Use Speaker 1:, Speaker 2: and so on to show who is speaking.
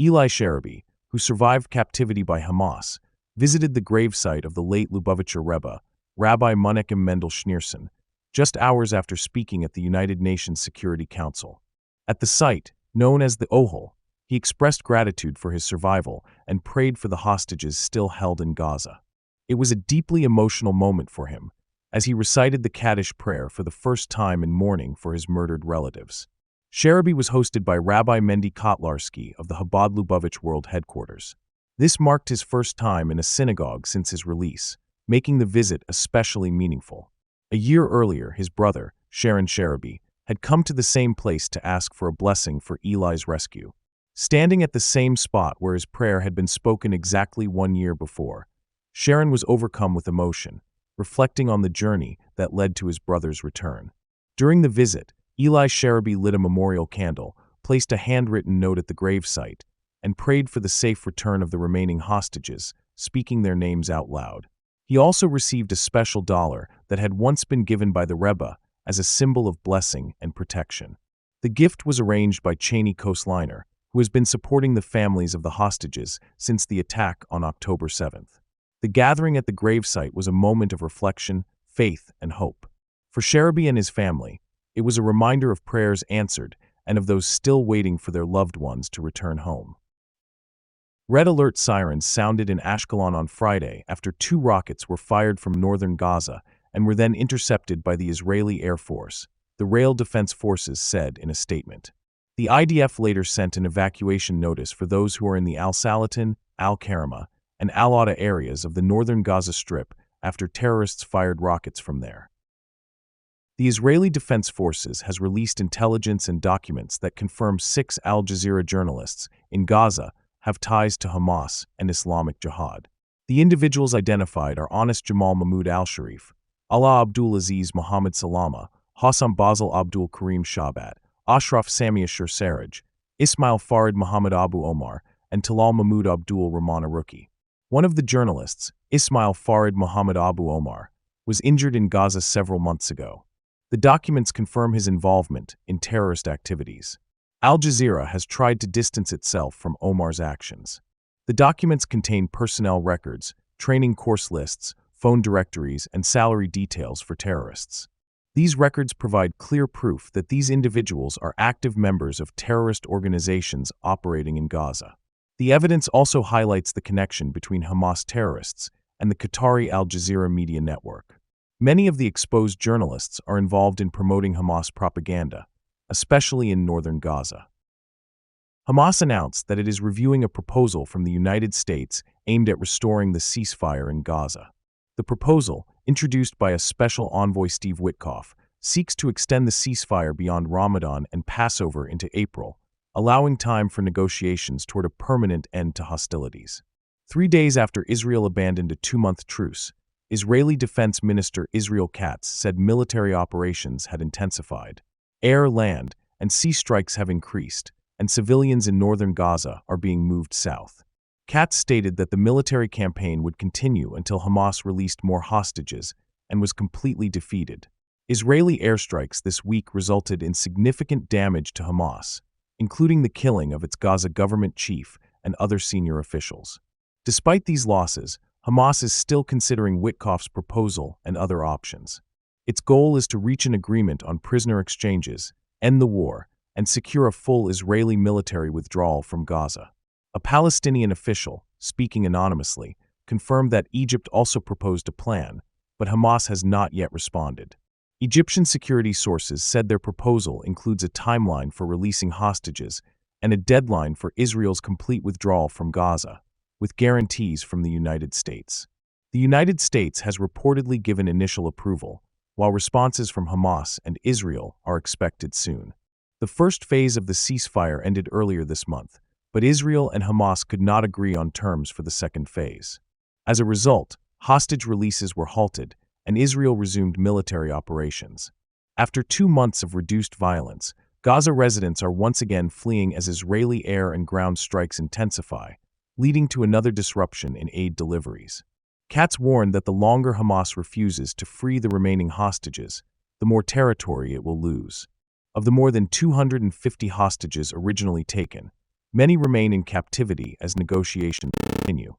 Speaker 1: Eli Sharabi, who survived captivity by Hamas, visited the gravesite of the late Lubavitcher Rebbe, Rabbi Menachem Mendel Schneerson, just hours after speaking at the United Nations Security Council. At the site, known as the Ohel, he expressed gratitude for his survival and prayed for the hostages still held in Gaza. It was a deeply emotional moment for him, as he recited the Kaddish prayer for the first time in mourning for his murdered relatives. Sharabi was hosted by Rabbi Mendy Kotlarski of the Chabad Lubavitch World Headquarters. This marked his first time in a synagogue since his release, making the visit especially meaningful. A year earlier, his brother, Sharon Sharabi, had come to the same place to ask for a blessing for Eli's rescue. Standing at the same spot where his prayer had been spoken exactly 1 year before, Sharon was overcome with emotion, reflecting on the journey that led to his brother's return. During the visit, Eli Sharabi lit a memorial candle, placed a handwritten note at the gravesite, and prayed for the safe return of the remaining hostages, speaking their names out loud. He also received a special dollar that had once been given by the Rebbe as a symbol of blessing and protection. The gift was arranged by Cheney Coastliner, who has been supporting the families of the hostages since the attack on October 7th. The gathering at the gravesite was a moment of reflection, faith, and hope. For Sharabi and his family, it was a reminder of prayers answered and of those still waiting for their loved ones to return home. Red alert sirens sounded in Ashkelon on Friday after 2 rockets were fired from northern Gaza and were then intercepted by the Israeli Air Force, the Rail Defense Forces said in a statement. The IDF later sent an evacuation notice for those who are in the Al-Salatin, Al-Karama, and Al-Adda areas of the northern Gaza Strip after terrorists fired rockets from there. The Israeli Defense Forces has released intelligence and documents that confirm 6 Al Jazeera journalists in Gaza have ties to Hamas and Islamic Jihad. The individuals identified are Honest Jamal Mahmoud al-Sharif, Allah Abdul Aziz Muhammad Salama, Hassam Basel Abdul Karim Shabat, Ashraf Sami Ashur Saraj, Ismail Farid Muhammad Abu Omar, and Talal Mahmoud Abdul Rahman Aruki. One of the journalists, Ismail Farid Muhammad Abu Omar, was injured in Gaza several months ago. The documents confirm his involvement in terrorist activities. Al Jazeera has tried to distance itself from Omar's actions. The documents contain personnel records, training course lists, phone directories, and salary details for terrorists. These records provide clear proof that these individuals are active members of terrorist organizations operating in Gaza. The evidence also highlights the connection between Hamas terrorists and the Qatari Al Jazeera media network. Many of the exposed journalists are involved in promoting Hamas propaganda, especially in northern Gaza. Hamas announced that it is reviewing a proposal from the United States aimed at restoring the ceasefire in Gaza. The proposal, introduced by a special envoy Steve Witkoff, seeks to extend the ceasefire beyond Ramadan and Passover into April, allowing time for negotiations toward a permanent end to hostilities. 3 days after Israel abandoned a 2-month truce, Israeli Defense Minister Israel Katz said military operations had intensified. Air, land, and sea strikes have increased, and civilians in northern Gaza are being moved south. Katz stated that the military campaign would continue until Hamas released more hostages and was completely defeated. Israeli airstrikes this week resulted in significant damage to Hamas, including the killing of its Gaza government chief and other senior officials. Despite these losses, Hamas is still considering Witkoff's proposal and other options. Its goal is to reach an agreement on prisoner exchanges, end the war, and secure a full Israeli military withdrawal from Gaza. A Palestinian official, speaking anonymously, confirmed that Egypt also proposed a plan, but Hamas has not yet responded. Egyptian security sources said their proposal includes a timeline for releasing hostages and a deadline for Israel's complete withdrawal from Gaza, with guarantees from the United States. The United States has reportedly given initial approval, while responses from Hamas and Israel are expected soon. The first phase of the ceasefire ended earlier this month, but Israel and Hamas could not agree on terms for the second phase. As a result, hostage releases were halted, and Israel resumed military operations. After 2 months of reduced violence, Gaza residents are once again fleeing as Israeli air and ground strikes intensify, leading to another disruption in aid deliveries. Katz warned that the longer Hamas refuses to free the remaining hostages, the more territory it will lose. Of the more than 250 hostages originally taken, Many remain in captivity as negotiations continue.